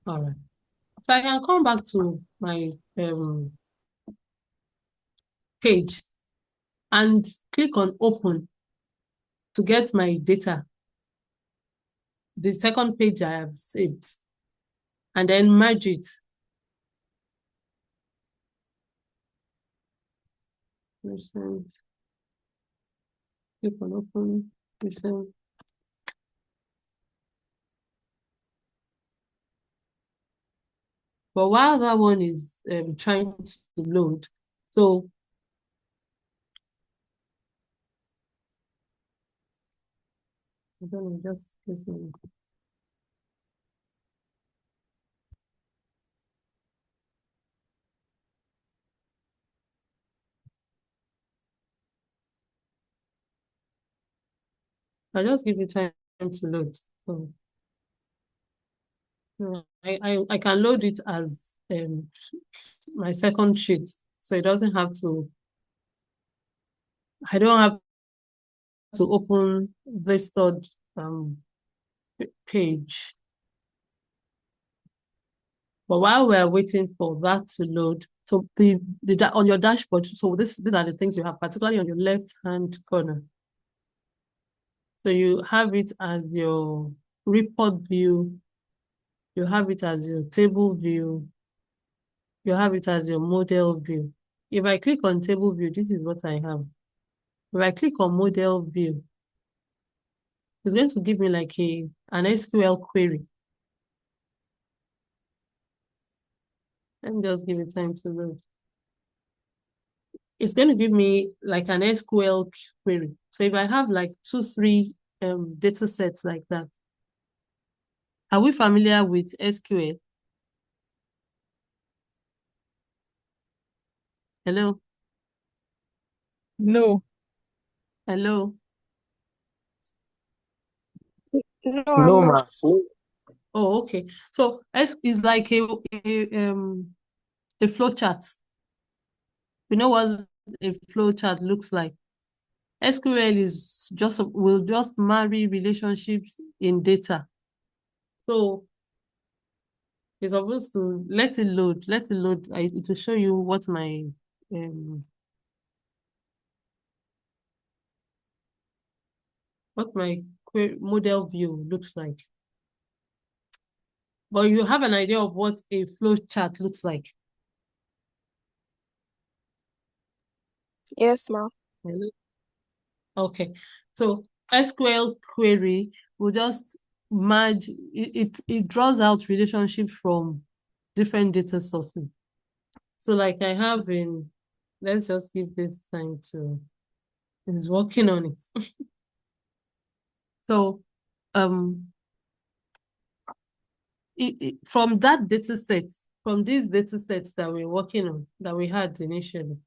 All right. So I can come back to my page and click on open to get my data, the second page I have saved, and then merge it. Recent. Click on open, recent. But while that one is trying to load, so I don't know, just listen. I just give it time to load. So I can load it as my second sheet. So it doesn't have to, I don't have to open this third page. But while we're waiting for that to load, so the on your dashboard, so these are the things you have, particularly on your left-hand corner. So you have it as your report view, you have it as your table view, you have it as your model view. If I click on table view, this is what I have. If I click on model view, it's going to give me like an SQL query. Let me just give it time to load. It's going to give me like an SQL query. So if I have like 2, 3 data sets like that, are we familiar with SQL? Hello? No, Hello? no, No, I'm ma. not. Oh, okay. So S is like a flow chart. We know what a flow chart looks like. SQL is will just marry relationships in data. So it's supposed to let it load. It will show you what my model view looks like. But you have an idea of what a flow chart looks like. Yes, ma'am. Okay. So SQL query will just merge, it draws out relationships from different data sources. So like I have in, let's just give this time to, is working on it. So from that data set, from these data sets that we're working on, that we had initially,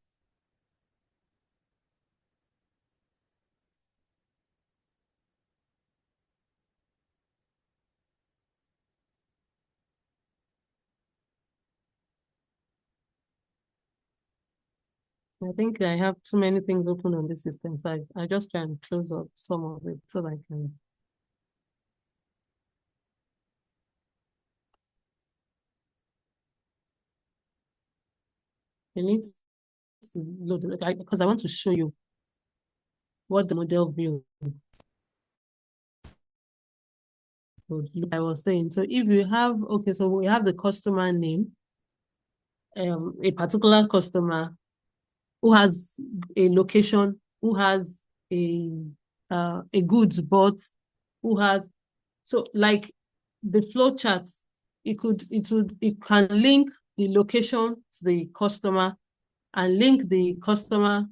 I think I have too many things open on this system, so I just try and close up some of it so that I can. It needs to load because I want to show you what the model view would look. I was saying, so if you have, okay, so we have the customer name, a particular customer who has a location, who has a goods bought, who has, so like the flow chart, it can link the location to the customer and link the customer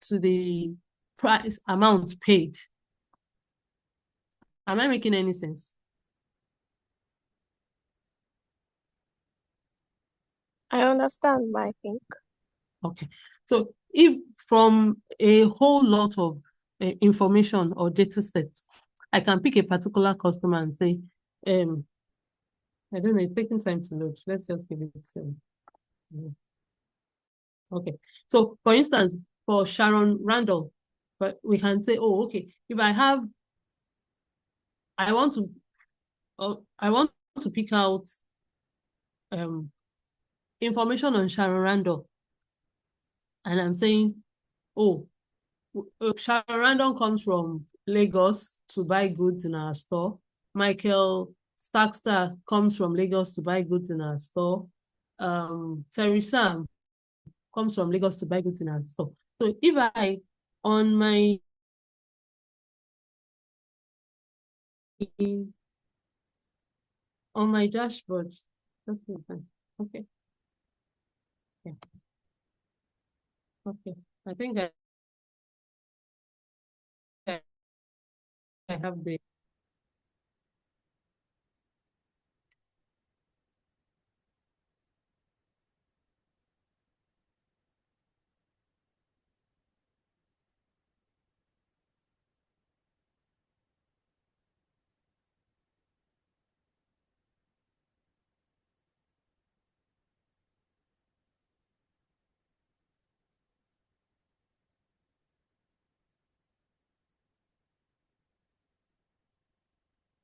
to the price amount paid. Am I making any sense? I understand, but I think. Okay. So if from a whole lot of information or data sets, I can pick a particular customer and say, I don't know, it's taking time to load. Let's just give it okay. So for instance, for Sharon Randall, but we can say, oh, okay, if I want to pick out information on Sharon Randall, and I'm saying, oh, Sharon Randall comes from Lagos to buy goods in our store. Michael Starkstar comes from Lagos to buy goods in our store. Terry Sam comes from Lagos to buy goods in our store. So if I, on my dashboard, okay. Yeah. Okay. I think I have the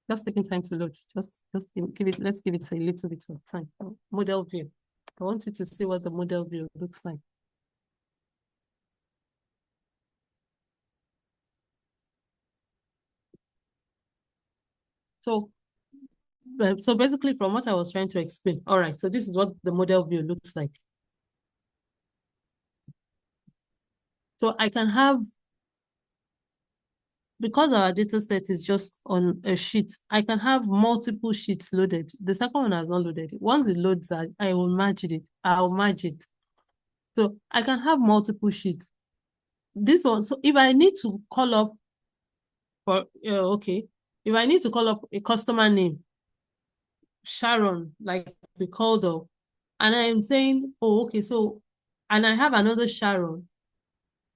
just taking time to load. Just give it, let's give it a little bit of time. Model view. I want you to see what the model view looks like. So basically from what I was trying to explain, all right, so this is what the model view looks like. So I can have, because our data set is just on a sheet, I can have multiple sheets loaded. The second one has not loaded. Once it loads, I will merge it. I'll merge it. So I can have multiple sheets. This one, so if I need to call up for, okay, if I need to call up a customer name, Sharon, like we called up, and I'm saying, oh, okay, so, and I have another Sharon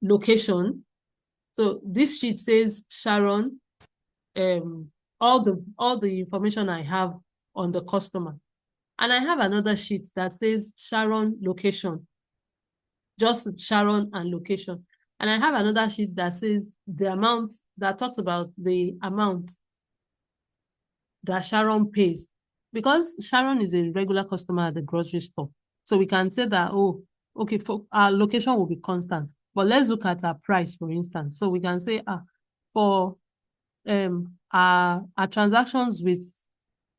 location. So this sheet says Sharon, all the information I have on the customer. And I have another sheet that says Sharon location, just Sharon and location. And I have another sheet that says the amount, that talks about the amount that Sharon pays. Because Sharon is a regular customer at the grocery store. So we can say that, oh, okay, for our location will be constant. But let's look at our price, for instance. So we can say, for our transactions with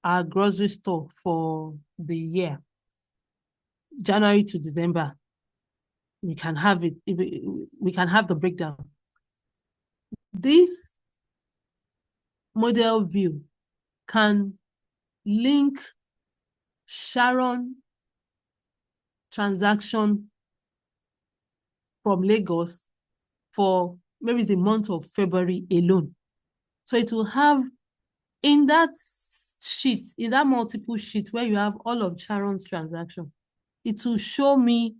our grocery store for the year, January to December, we can have it, we can have the breakdown. This model view can link Sharon transaction from Lagos for maybe the month of February alone. So it will have in that sheet, in that multiple sheet where you have all of Sharon's transaction, it will show me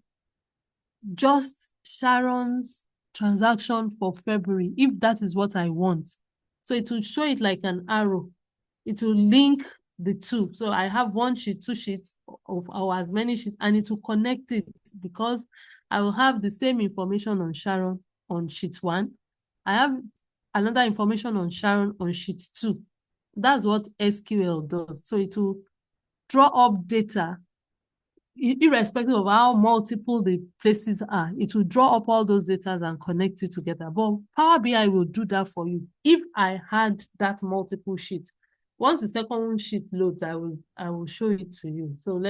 just Sharon's transaction for February, if that is what I want. So it will show it like an arrow. It will link the two. So I have one sheet, two sheets of or as many sheets, and it will connect it because I will have the same information on Sharon on sheet 1. I have another information on Sharon on sheet 2. That's what SQL does. So it will draw up data irrespective of how multiple the places are. It will draw up all those data and connect it together. But Power BI will do that for you if I had that multiple sheet. Once the second sheet loads, I will show it to you. So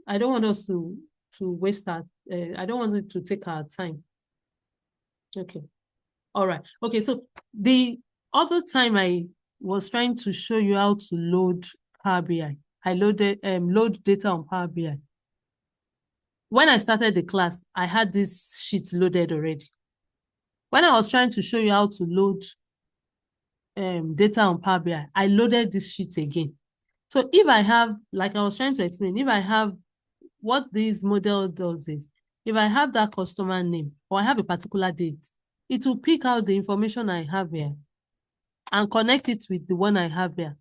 I don't want us to waste our, I don't want it to take our time. Okay. All right. Okay. So the other time I was trying to show you how to load Power BI. I loaded load data on Power BI. When I started the class, I had this sheet loaded already. When I was trying to show you how to load data on Power BI, I loaded this sheet again. So if I have, like I was trying to explain, if I have what this model does is, if I have that customer name or I have a particular date, it will pick out the information I have here and connect it with the one I have here.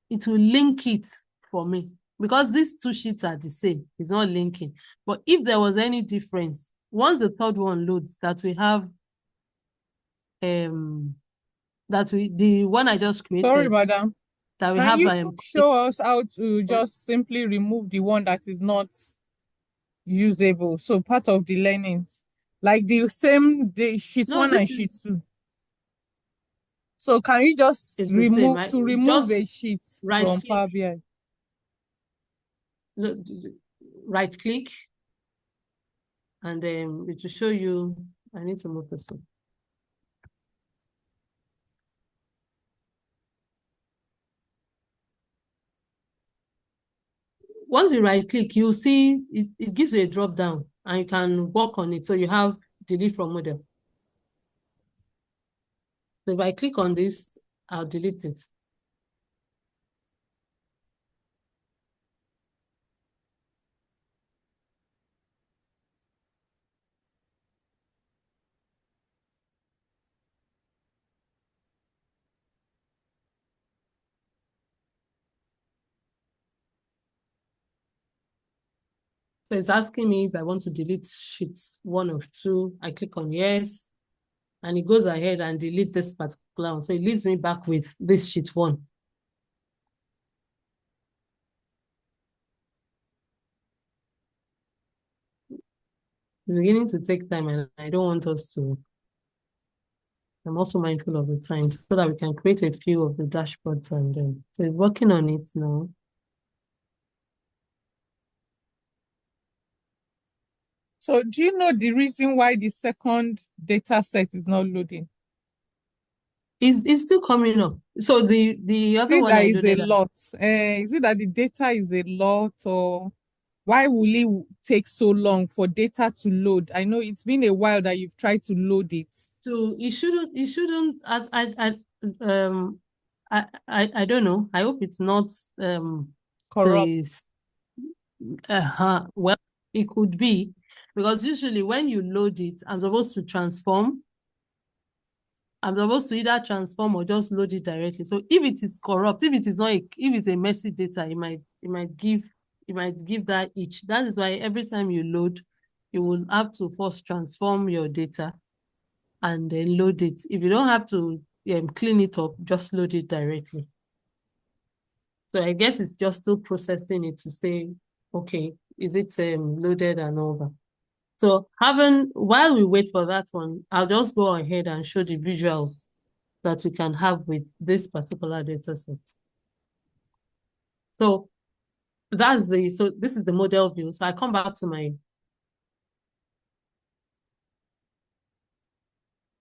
It will link it for me because these two sheets are the same. It's not linking. But if there was any difference, once the third one loads, that we have the one I just created. Sorry, madam. that we Can have you show us how to just simply remove the one that is not usable? So part of the learnings, like the sheet no, one this and is sheet two. So can you just it's the same. remove Just a sheet right from click, Power BI? look, right click, and then it will show you. I need to move this one. Once you right click, you'll see it gives you a drop down and you can work on it. So you have delete from model. So if I click on this, I'll delete it. So it's asking me if I want to delete sheets 1 or 2. I click on yes, and it goes ahead and delete this particular one. So it leaves me back with this sheet 1. It's beginning to take time, and I don't want us to. I'm also mindful of the time so that we can create a few of the dashboards, and so it's working on it now. So do you know the reason why the second data set is not loading? It's still coming up. So the other one I is a loaded. lot. Is it that the data is a lot, or why will it take so long for data to load? I know it's been a while that you've tried to load it. So it shouldn't. I don't know. I hope it's not Corrupt. well, it could be, because usually when you load it, I'm supposed to either transform or just load it directly. So if it is corrupt, if it is not if it's a messy data, it might give that each. That is why every time you load, you will have to first transform your data and then load it. If you don't have to clean it up, just load it directly. So I guess it's just still processing it to say, okay, is it loaded and all that. So while we wait for that one, I'll just go ahead and show the visuals that we can have with this particular data set. So so this is the model view. So I come back to my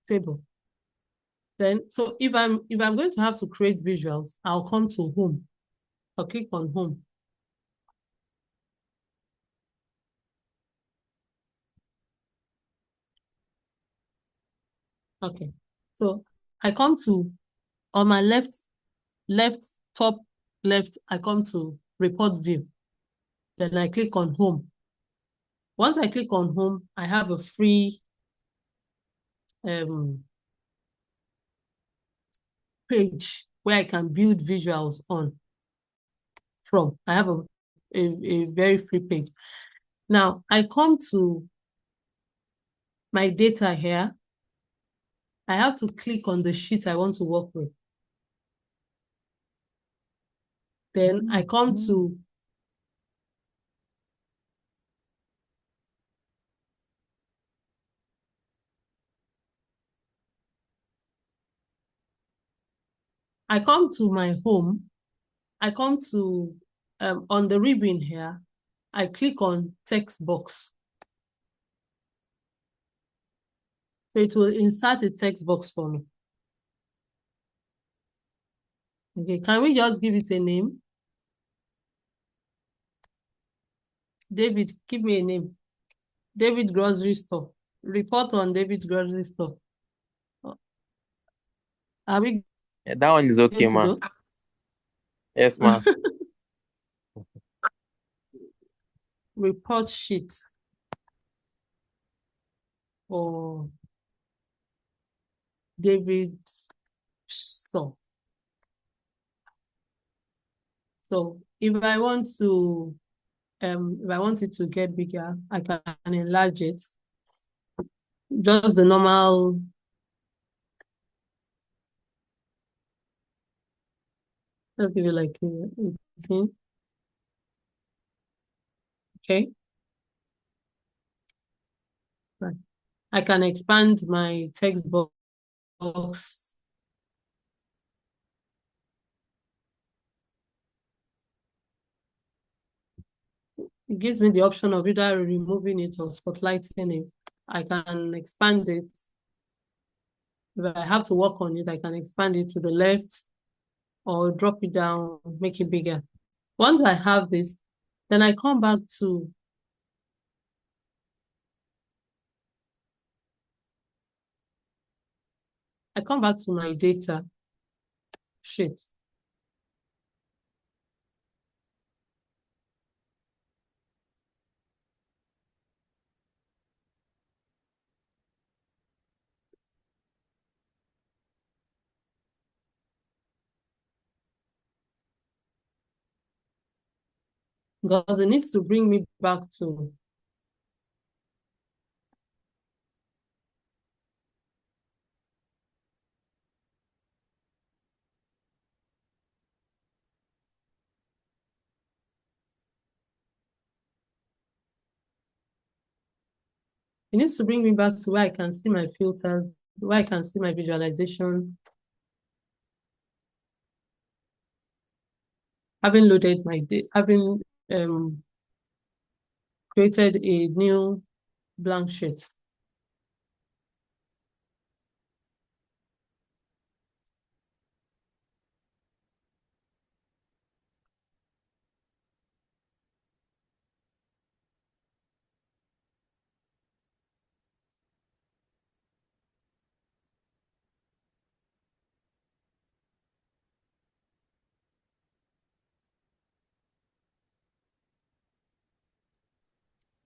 table. Then, so if I'm going to have to create visuals, I'll come to home. I'll click on home. Okay. So I come to, on my top left, I come to report view. Then I click on home. Once I click on home, I have a free page where I can build visuals on from. I have a very free page. Now I come to my data here. I have to click on the sheet I want to work with. Then I come to my home. I come to on the ribbon here, I click on text box. So it will insert a text box for me. Okay, can we just give it a name? David, give me a name. David Grocery Store. Report on David Grocery Store. Are we Yeah, that one is okay, going to ma. go? Yes, ma. Report sheet for David Store. So if I want it to get bigger, I can enlarge it. Just the normal I'll give you like 18. Okay. Right. I can expand my text box. It gives me the option of either removing it or spotlighting it. I can expand it. If I have to work on it, I can expand it to the left or drop it down, make it bigger. Once I have this, then I come back to my data sheet. Because it needs to bring me back to where I can see my filters, where I can see my visualization. Having loaded my having created a new blank sheet.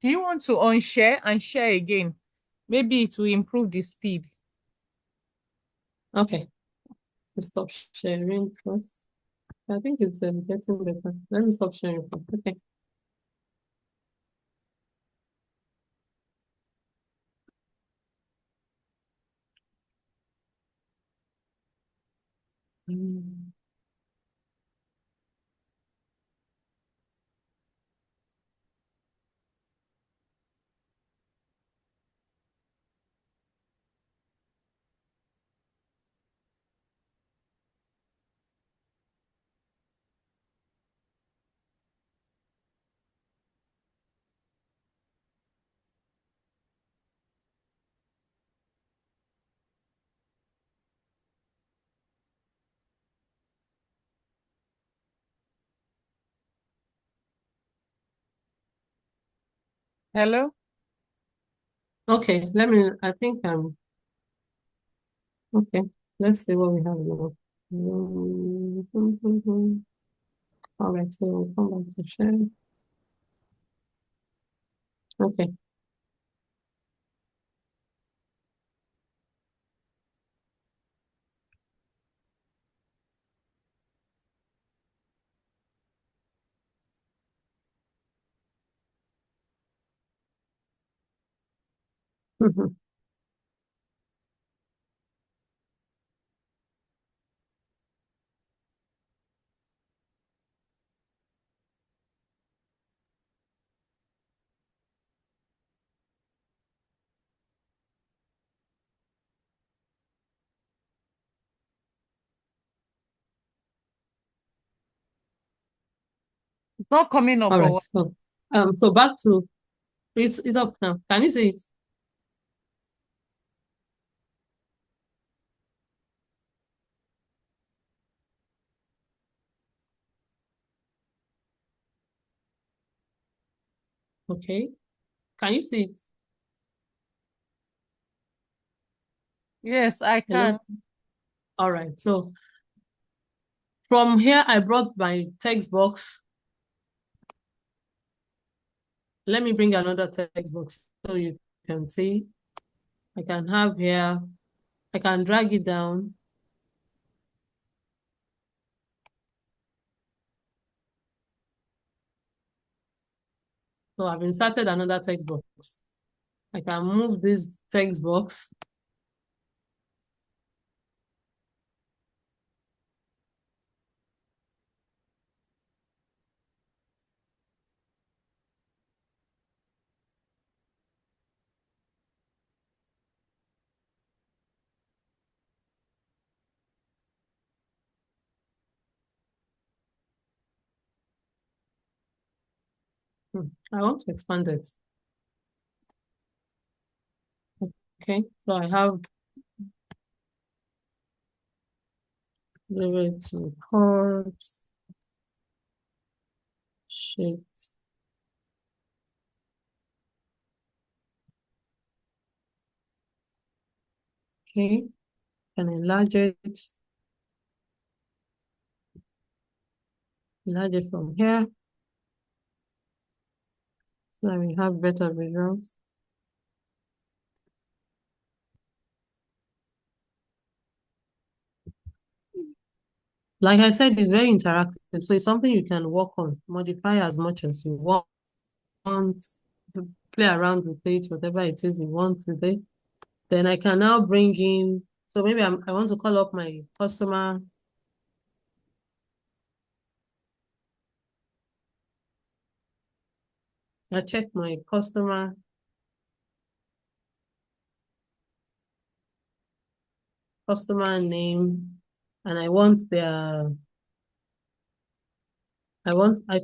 Do you want to unshare and share again? Maybe it will improve the speed. Okay, let's stop sharing first. I think it's getting better. Let me stop sharing first. Okay. Hello? Okay, I think okay. Let's see what we have now. All right, so we'll come back to share. Okay. It's not coming up All or right. what? So back to it's up now. Can you see it? Okay. Can you see it? Yes, I can. Hello? All right. So from here, I brought my text box. Let me bring another text box so you can see. I can have here, I can drag it down. So I've inserted another text box. I can move this text box. I want to expand it. Okay, so I have delivery to reports, sheets. Okay, can enlarge it. Enlarge it from here. So that we have better visuals. Like I said, it's very interactive. So it's something you can work on, modify as much as you want, play around with it, whatever it is you want with it. Then I can now bring in, so maybe I want to call up my customer. I check my customer name, and I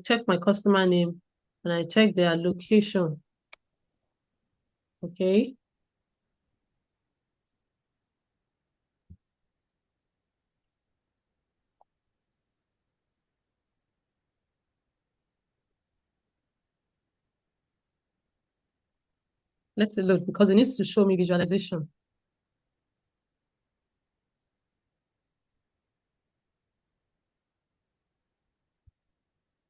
check my customer name and I check their location. Okay. Let's look because it needs to show me visualization.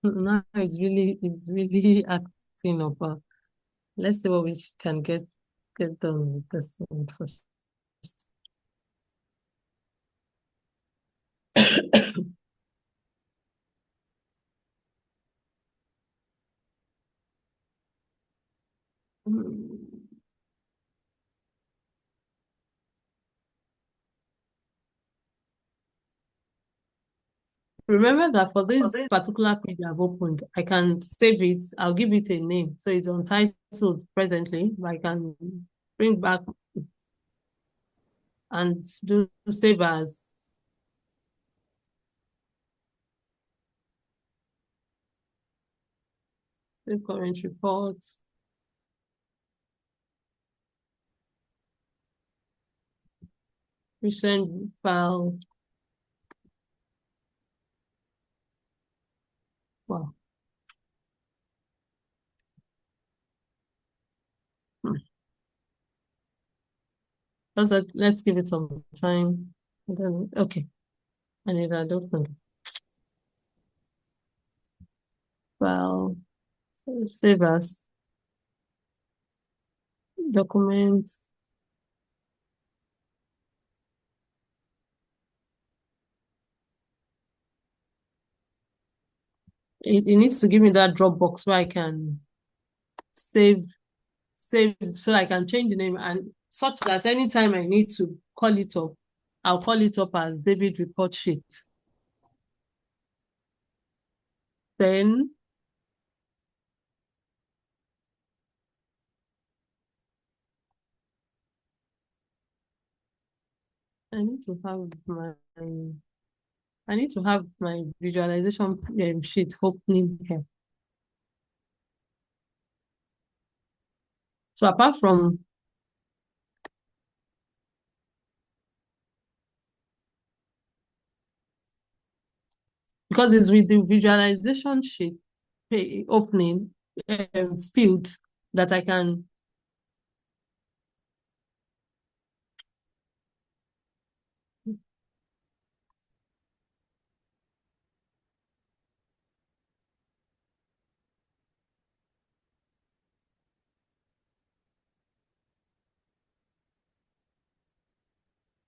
Now it's really acting up. Let's see what we can get done with this one first. Remember that for this particular page I've opened, I can save it. I'll give it a name. So it's untitled presently, but I can bring back and do save as. Save current reports. Recent file. Wow. Let's give it some time. Okay. I need that open. File. Save as. Documents. It needs to give me that Dropbox where I can save so I can change the name and such that anytime I need to call it up, I'll call it up as David report sheet. Then I need to have my visualization sheet opening here. So apart from because it's with the visualization sheet opening field that I can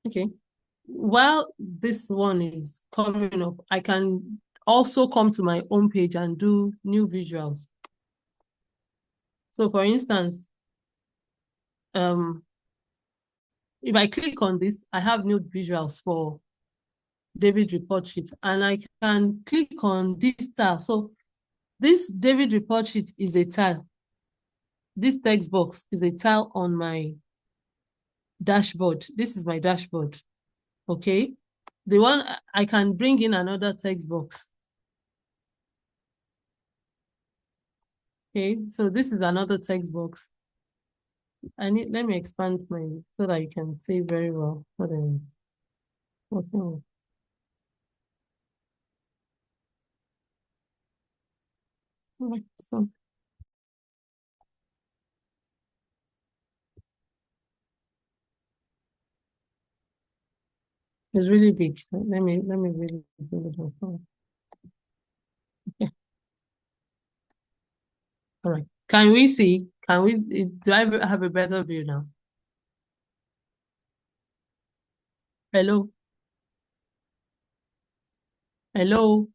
okay. While this one is coming up, I can also come to my own page and do new visuals. So for instance, if I click on this, I have new visuals for David report sheet, and I can click on this tile. So this David report sheet is a tile. This text box is a tile on my dashboard. This is my dashboard. Okay. The one I can bring in another text box. Okay, so this is another text box. Let me expand so that you can see very well what I'm working with. Alright, so it's really big. Let me really build it up. Okay. All right. Can we see? Do I have a better view now? Hello? Hello?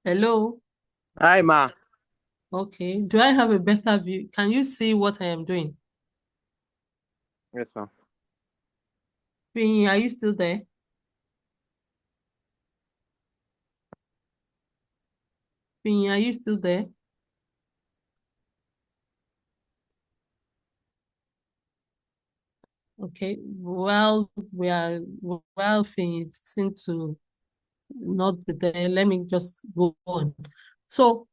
Hello? Hi, ma. Okay. Do I have a better view? Can you see what I am doing? Yes, ma'am. Finyi, are you still there? Finyi, are you still there? Okay. Well, Finyi seems to not be there. Let me just go on. So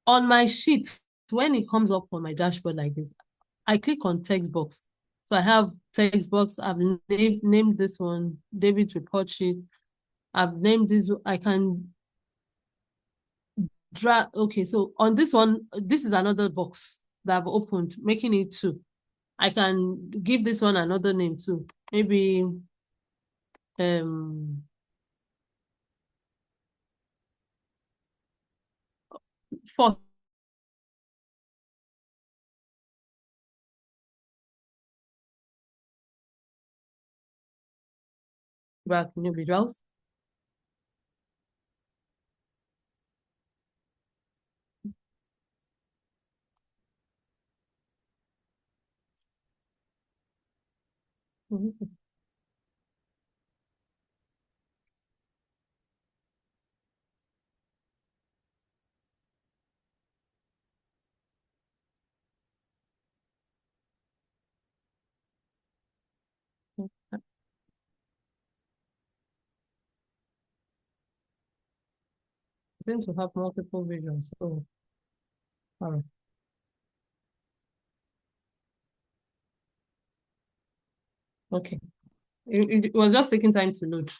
on my sheet, when it comes up on my dashboard like this, I click on text box. So I have text box. I've named this one David report sheet. I've named this. I can drag. Okay, so on this one, this is another box that I've opened, making it two. I can give this one another name too. Maybe for back individuals. Mhm. Going to have multiple visions. So, all right. Okay. It was just taking time to load.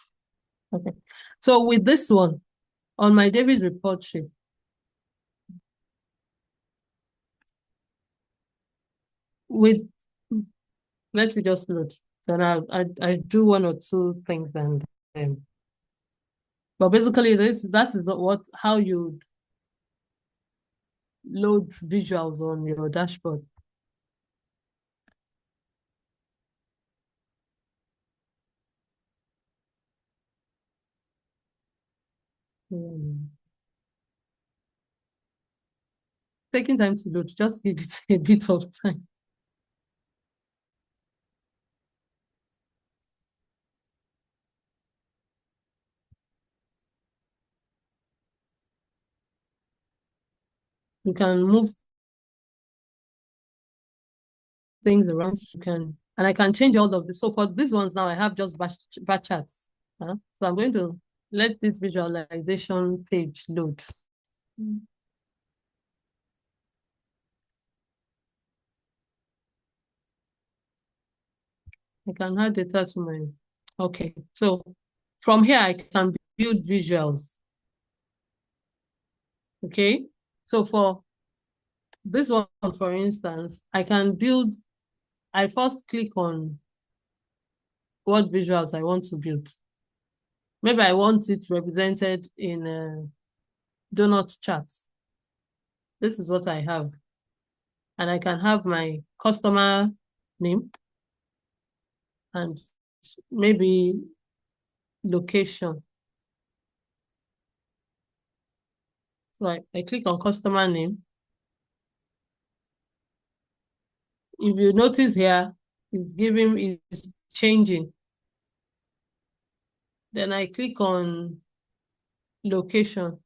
Okay. So with this one, on my David report sheet, with let's just load. Then I do one or two things and but basically that is how you load visuals on your dashboard. Taking time to load, just give it a bit of time. You can move things around. And I can change all of this. So for these ones now, I have just bar charts. So I'm going to let this visualization page load. I can add data to my, okay. So from here, I can build visuals. Okay. So for this one, for instance, I first click on what visuals I want to build. Maybe I want it represented in a donut chart. This is what I have. And I can have my customer name and maybe location. So I click on customer name. If you notice here, it's changing. Then I click on location.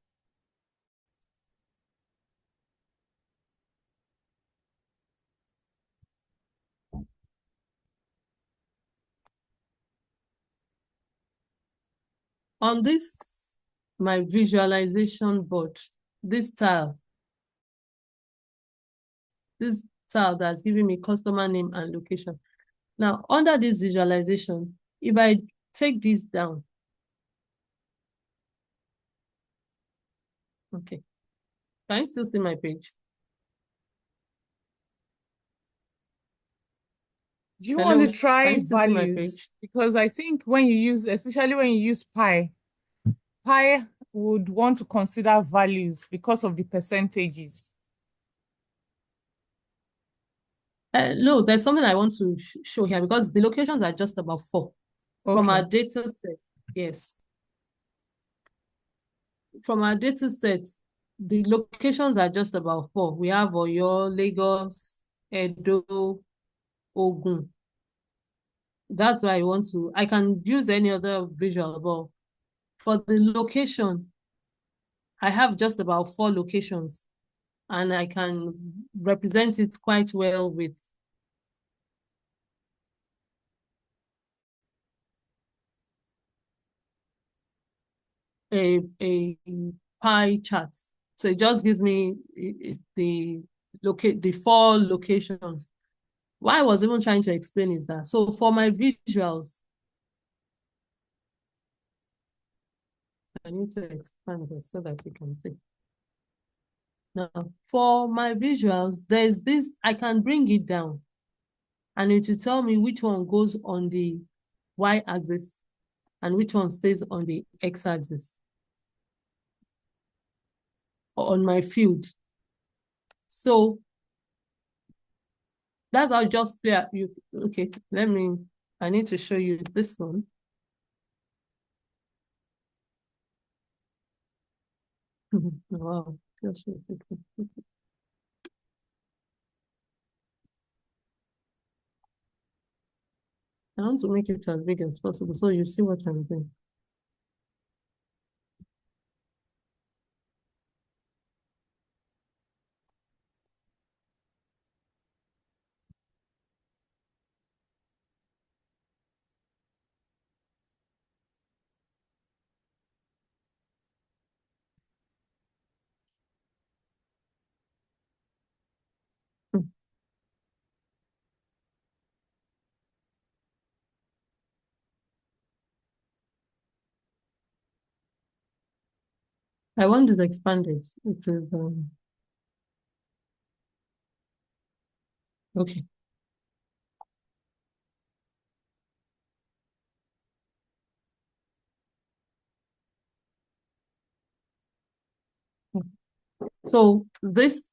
On this, my visualization board, this tile that's giving me customer name and location. Now, under this visualization, if I take this down, okay, can you still see my page? Do you Hello? want to try Can you still see my values? page? Because I think when you use, especially when you use pi would want to consider values because of the percentages. No, there's something I want to show here because the locations are just about 4 from our Okay. data set. Yes. From our data set, the locations are just about 4. We have Oyo, Lagos, Edo, Ogun. That's why I can use any other visual, but for the location, I have just about 4 locations and I can represent it quite well with a pie chart. So it just gives me the 4 locations. What I was even trying to explain is that, so for my visuals, I need to expand this so that you can see. Now, for my visuals, there's this, I can bring it down and it will tell me which one goes on the y-axis and which one stays on the x-axis on my field. So that's how just play. Okay, I need to show you this one. Wow. I want to make it as big as possible so you see what I'm doing. I want to expand it. It is okay. So this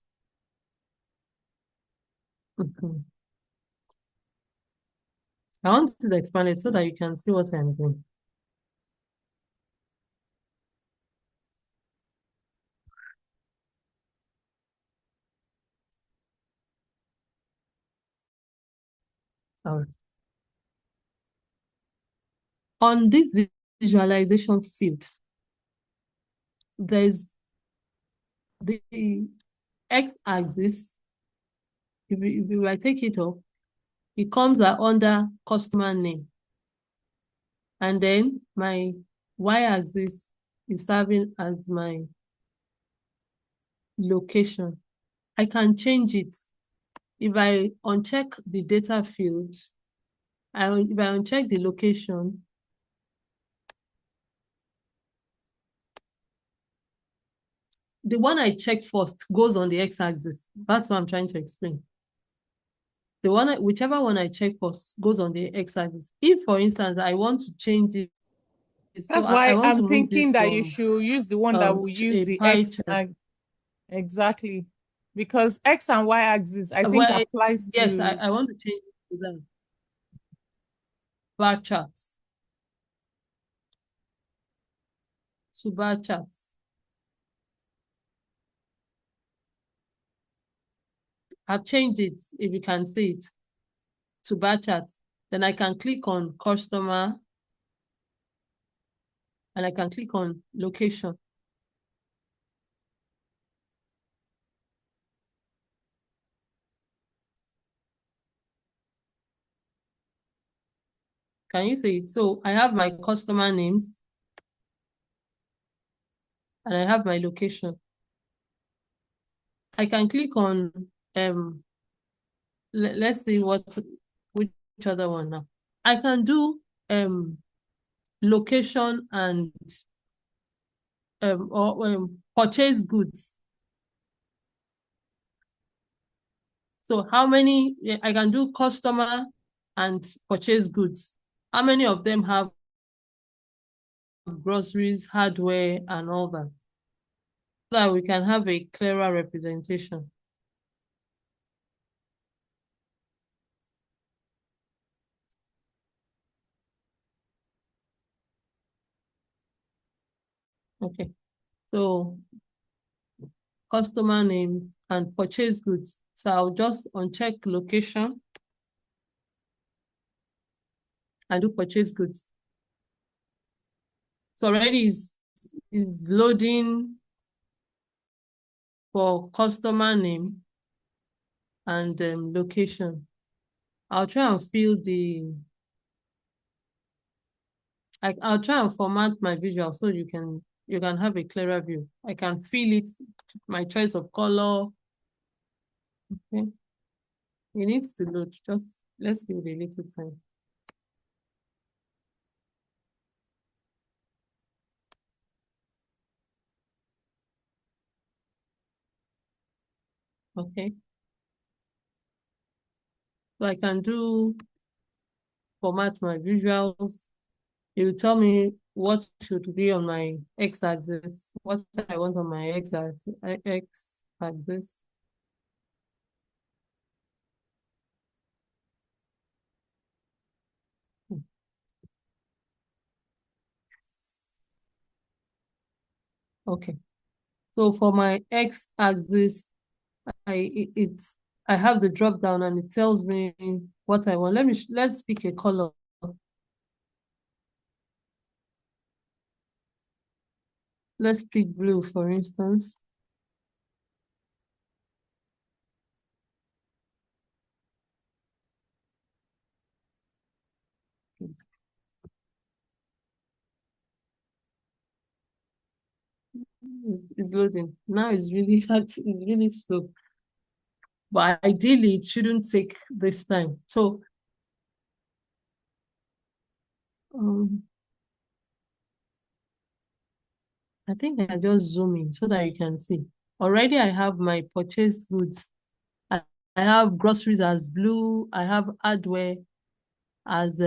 I want to expand it so that you can see what I'm doing. All right. On this visualization field, there's the x-axis. If I take it up, it comes under customer name. And then my y-axis is serving as my location. I can change it. If I uncheck the data field, if I uncheck the location, the one I check first goes on the x-axis. That's what I'm trying to explain. Whichever one I check first goes on the x-axis. If, for instance, I want to change it, That's so why I want I'm to move thinking this that you from should use the one that will use a the pie X. chart. Exactly. Because X and Y axis, I think Well, applies yes, to. I want to change it to that bar charts. To bar charts. I've changed it, if you can see it, to bar charts. Then I can click on customer and I can click on location. Can you see it? So I have my customer names and I have my location. I can click on let's see which other one now. I can do location and or purchase goods. So how many I can do customer and purchase goods. How many of them have groceries, hardware, and all that? So that we can have a clearer representation. Okay. So customer names and purchase goods. So I'll just uncheck location and do purchase goods. So already is loading for customer name and location. I'll try and fill I'll try and format my visual so you can have a clearer view. I can fill it, my choice of color. Okay. It needs to load. Just let's give it a little time. Okay. So I can do format my visuals. It will tell me what should be on my x-axis, what I want on my x-axis. Okay. So for my x-axis, I have the drop down and it tells me what I want. Let's pick a color. Let's pick blue, for instance. It's loading. Now it's really hard. It's really slow. But ideally, it shouldn't take this time. So I think I just zoom in so that you can see. Already I have my purchased goods. I have groceries as blue. I have hardware as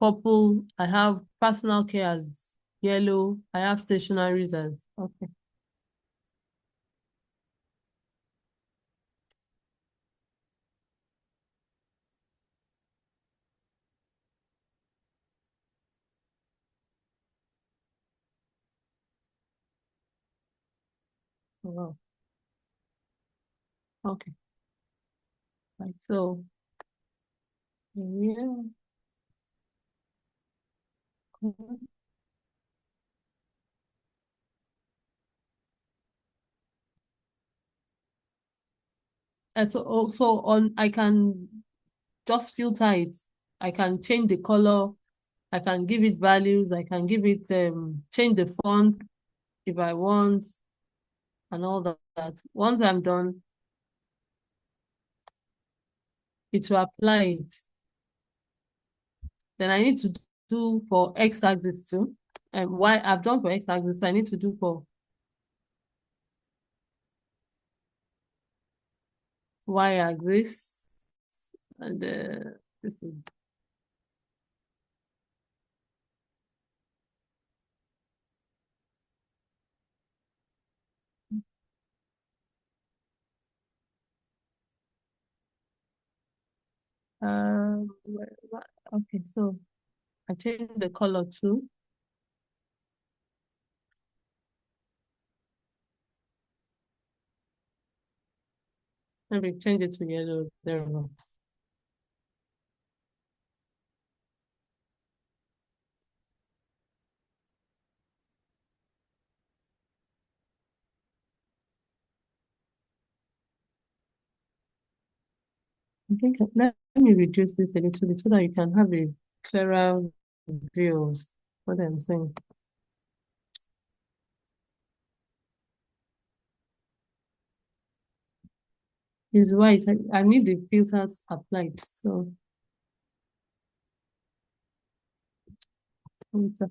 purple. I have personal care as yellow. I have stationaries as okay. Wow. Okay. Right. So yeah. And so also on I can just filter it. I can change the color. I can give it values. I can give it change the font if I want and all that. Once I'm done, it will apply it. Then I need to do for x-axis too. And why I've done for x-axis, I need to do for y-axis. And this is okay, so I changed the color too. Maybe change it to yellow. There we go. I think let me reduce this a little bit so that you can have a clearer view of what I'm saying. It's white. I need the filters applied. So filter.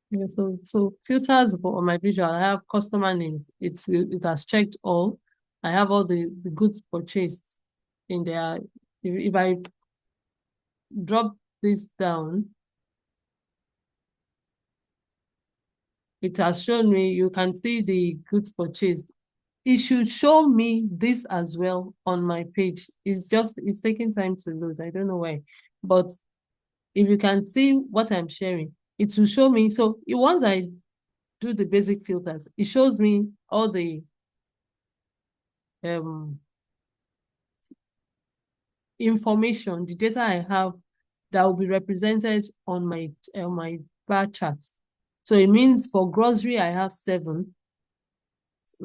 Yeah, so filters for my visual. I have customer names. It has checked all. I have all the goods purchased in there. If I drop this down, it has shown me, you can see the goods purchased. It should show me this as well on my page. It's taking time to load. I don't know why. But if you can see what I'm sharing, it will show me. So once I do the basic filters, it shows me all the information, the data I have that will be represented on my bar chart. So it means for grocery, I have 7.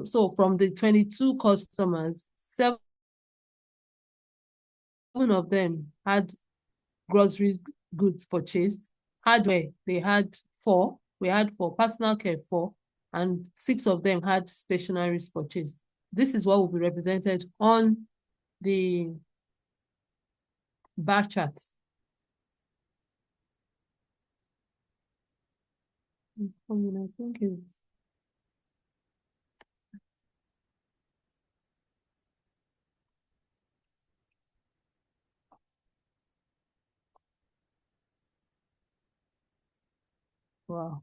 So from the 22 customers, 7 of them had grocery goods purchased. Hardware, they had 4. We had 4. Personal care, 4. And 6 of them had stationaries purchased. This is what will be represented on the bar chart. I mean, I think it's wow.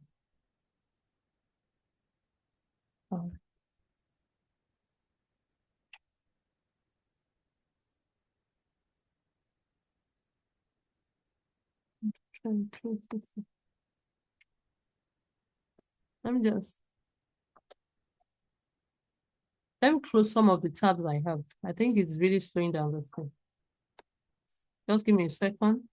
Oh. Try and close this. Let me close some of the tabs I have. I think it's really slowing down the screen. Just give me a second.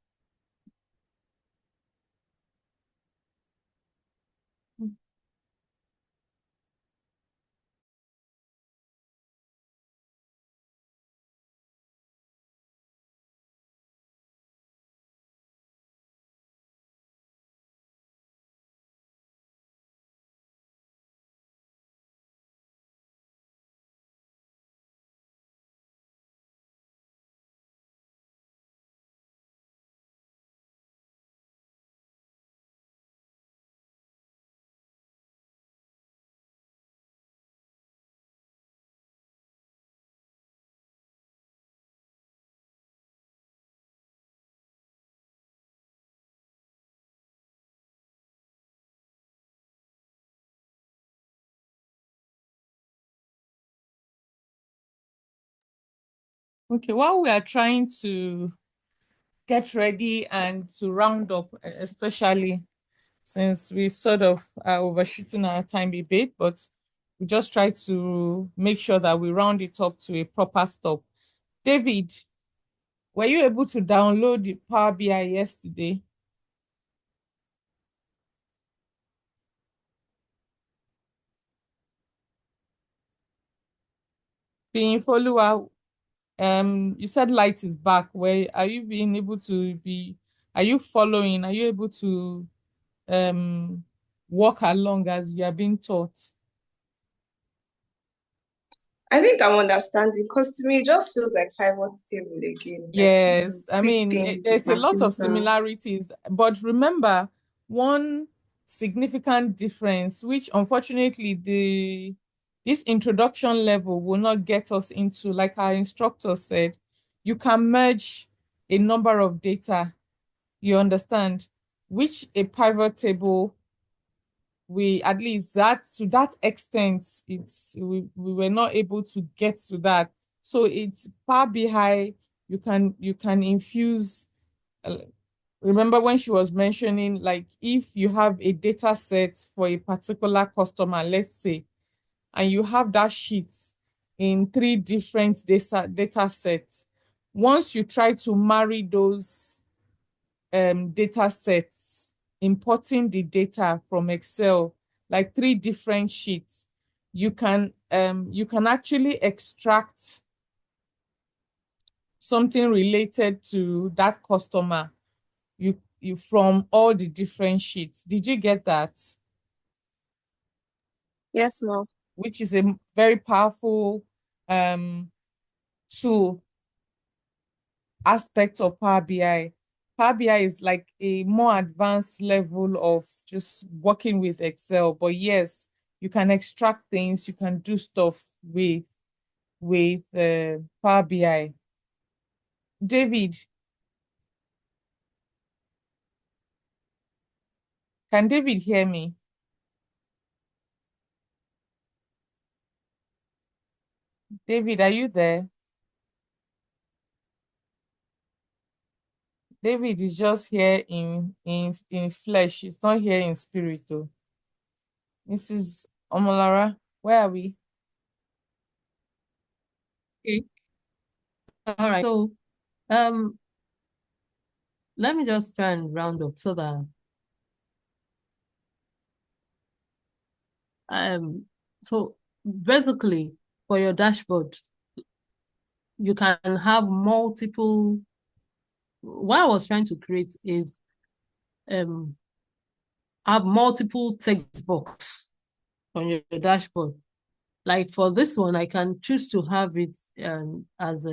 Okay, while we are trying to get ready and to round up, especially since we sort of are overshooting our time a bit, but we just try to make sure that we round it up to a proper stop. David, were you able to download the Power BI yesterday? Being follower, you said light is back. Where are you being able to be? Are you following? Are you able to um walk along as you are being taught? I think I'm understanding because to me it just feels like pivot table again. Like Yes, I pick mean, things, you there's a can lot of filter. similarities, but remember one significant difference, which unfortunately this introduction level will not get us into, like our instructor said, you can merge a number of data, you understand, which a pivot table, we at least that to that extent, we were not able to get to that. So it's Power BI, you can infuse. Remember when she was mentioning, like, if you have a data set for a particular customer, let's say, and you have that sheet in 3 different data sets, once you try to marry those data sets, importing the data from Excel, like 3 different sheets, you can actually extract something related to that customer. from all the different sheets. Did you get that? Yes, ma'am. Which is a very powerful tool aspect of Power BI. Power BI is like a more advanced level of just working with Excel. But yes, you can extract things, you can do stuff with Power BI. David, can David hear me? David, are you there? David is just here in flesh. He's not here in spirit though. Mrs. Omolara, where are we? Okay. All right. So, um, let me just try and round up so that so basically for your dashboard, you can have multiple. What I was trying to create is have multiple text box on your dashboard. Like for this one, I can choose to have it as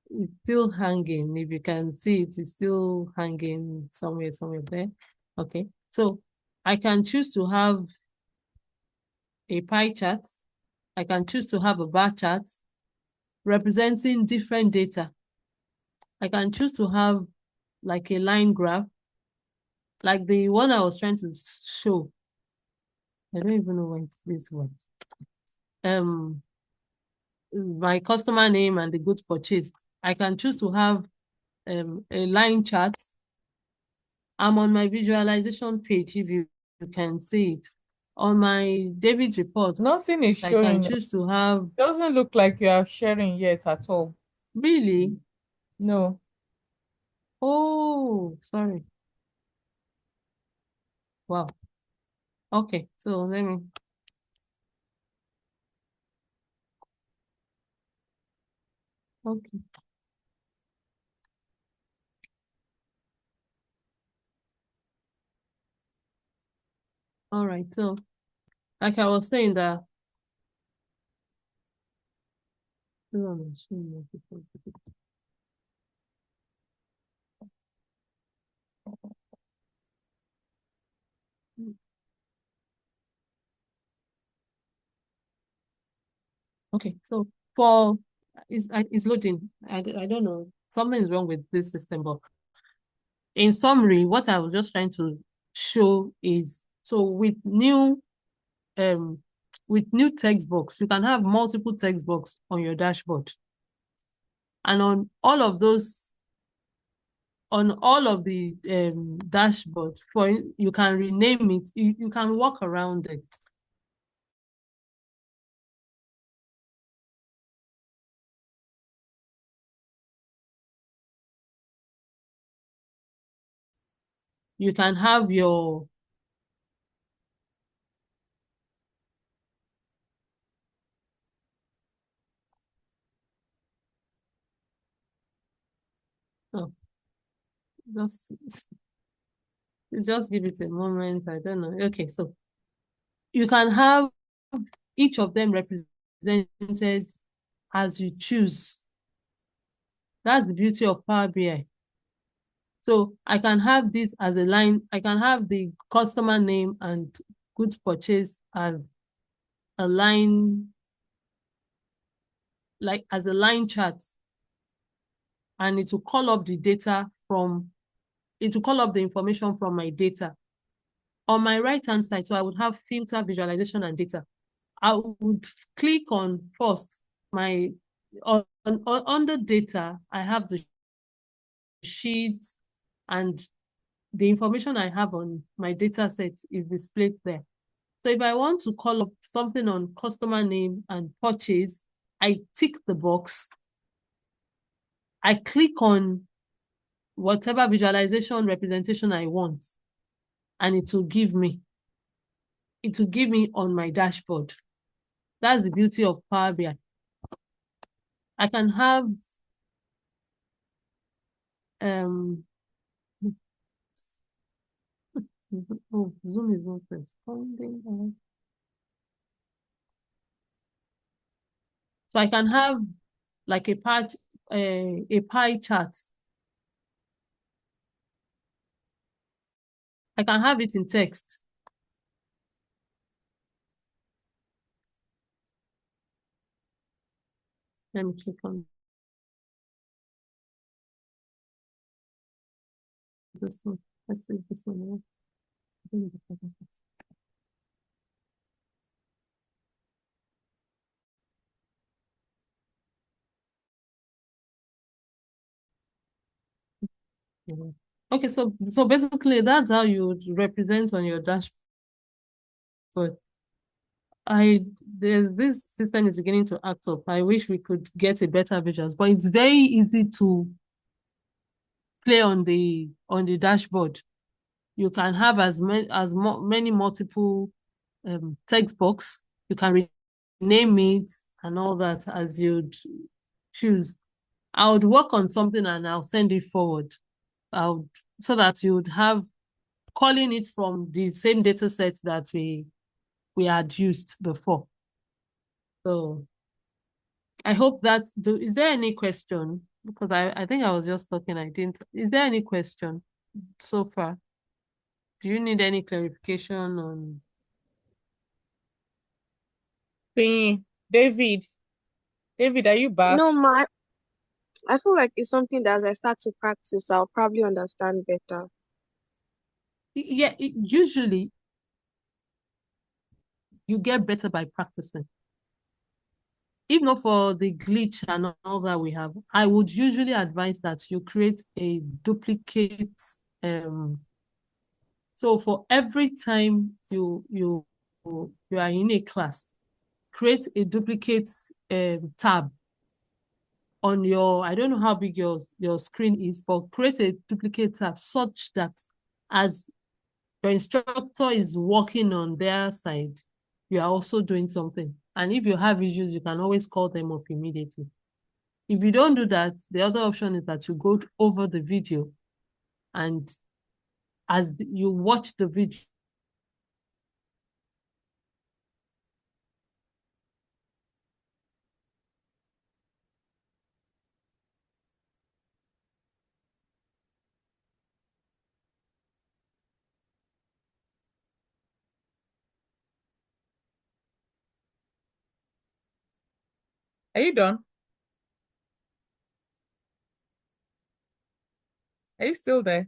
it's still hanging. If you can see it, it's still hanging somewhere there. Okay, so I can choose to have a pie chart. I can choose to have a bar chart representing different data. I can choose to have like a line graph, like the one I was trying to show. I don't even know when it's this one. My customer name and the goods purchased. I can choose to have a line chart. I'm on my visualization page, if you can see it. On my David report, Nothing is I can showing. choose to have. Doesn't look like you are sharing yet at all. Really? No. Oh, sorry. Wow. Okay, so let me. Okay. All right, so like I was saying that. Okay, so for it's loading. I don't know. Something is wrong with this system, but in summary, what I was just trying to show is so with new text box, you can have multiple text box on your dashboard. And on all of the dashboard, you can rename it, you can walk around it. You can have your oh, just give it a moment. I don't know. Okay, so you can have each of them represented as you choose. That's the beauty of Power BI. So I can have this as a line. I can have the customer name and goods purchased as a line, like as a line chart. And it will call up the data it will call up the information from my data. On my right-hand side, so I would have filter, visualization, and data. I would click on first on the data, I have the sheet and the information I have on my data set is displayed there. So if I want to call up something on customer name and purchase, I tick the box. I click on whatever visualization representation I want, and it will give me on my dashboard. That's the beauty of Power BI. I can have oh, Zoom is not responding. So I can have like a pie chart. I can have it in text. Let me click on this one. Let's see this one. Okay, so basically that's how you would represent on your dashboard. There's this system is beginning to act up. I wish we could get a better visuals, but it's very easy to play on the dashboard. You can have as many multiple text box. You can rename it and all that as you'd choose. I would work on something and I'll send it forward. So that you would have calling it from the same data set that we had used before. So I hope that is there any question? Because I think I was just talking, I didn't. Is there any question so far? Do you need any clarification on? David, are you back? No, I feel like it's something that as I start to practice, I'll probably understand better. Yeah, usually you get better by practicing. If not for the glitch and all that we have, I would usually advise that you create a duplicate. So for every time you are in a class, create a duplicate tab on your, I don't know how big your screen is, but create a duplicate tab such that as your instructor is working on their side, you are also doing something. And if you have issues, you can always call them up immediately. If you don't do that, the other option is that you go over the video and as you watch the video, Are you done? Are you still there?